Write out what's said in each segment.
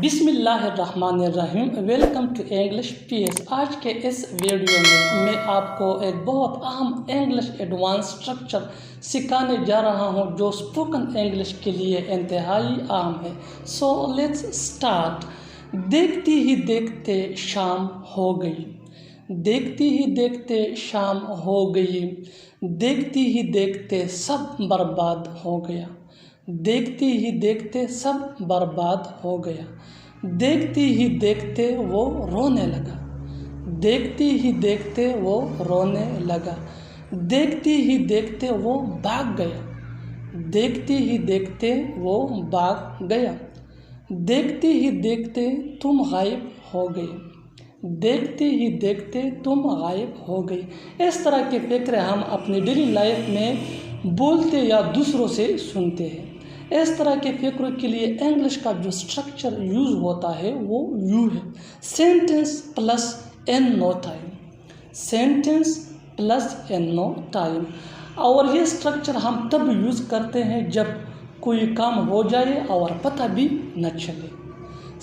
बिस्मिल्लाहिर्रहमानिर्रहीम। Welcome to English PS. आज के इस वीडियो में मैं आपको एक बहुत अहम इंग्लिश एडवांस स्ट्रक्चर सिखाने जा रहा हूं जो स्पोकन इंग्लिश के लिए इंतहाई अहम है। So let's start. देखते ही देखते शाम हो गई, देखते ही देखते शाम हो गई, देखते ही देखते सब बर्बाद हो गया, देखते ही देखते सब बर्बाद हो गया, देखते ही देखते वो रोने लगा, देखते ही देखते वो रोने लगा, देखते ही देखते वो भाग गया, देखते ही देखते वो भाग गया, देखते ही देखते तुम गायब हो गए, देखते ही देखते तुम गायब हो गई। इस तरह के फ़िक्र हम अपनी डेली लाइफ में बोलते या दूसरों से सुनते हैं। इस तरह के फ़िक्र के लिए इंग्लिश का जो स्ट्रक्चर यूज़ होता है वो यू है, sentence plus in no time, sentence plus in no time. और ये स्ट्रक्चर हम तब यूज़ करते हैं जब कोई काम हो जाए और पता भी न चले।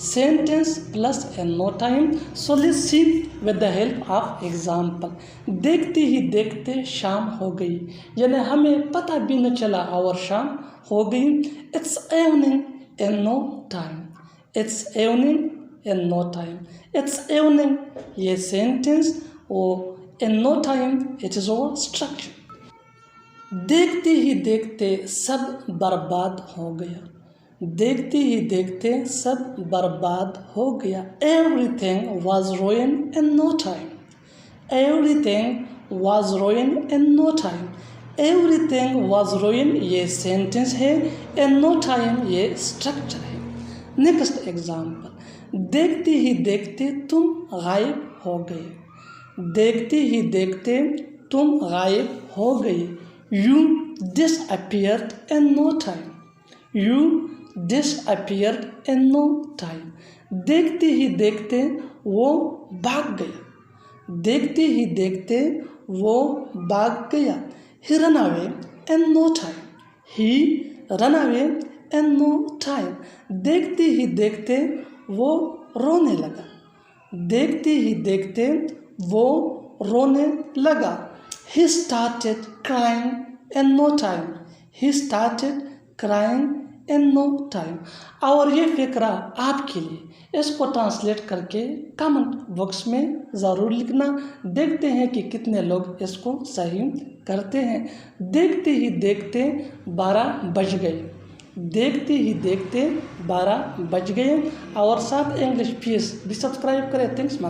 Sentence plus in no time. So let's see with the help of example. देखते ही देखते शाम हो गई, यानी हमें पता भी न चला और शाम हो गई। It's evening in no time, it's evening in no time, it's evening ये सेंटेंस और in no time it is over structure. देखते ही देखते सब बर्बाद हो गया, देखते ही देखते सब बर्बाद हो गया। Everything was ruined in no time, everything was ruined in no time, everything was ruined ये सेंटेंस है, in no time ये स्ट्रक्चर है। Next example. देखते ही देखते तुम गायब हो गए, देखते ही देखते तुम गायब हो गए। You disappeared in no time, you disappeared in no time, देखते ही देखते वो भाग गया, देखते ही देखते वो भाग गया। He ran away in no time, he ran away in no time, देखते ही देखते वो रोने लगा, देखते ही देखते वो रोने लगा। He started crying in no time, he started crying in no time। और ये फ़िक्रा आपके लिए, इसको ट्रांसलेट करके कमेंट बॉक्स में ज़रूर लिखना। देखते हैं कि कितने लोग इसको सही करते हैं। देखते ही देखते 12 बज गए, देखते ही देखते 12 बज गए। और साथ इंग्लिश पीएस भी सब्सक्राइब करें। थैंक्स।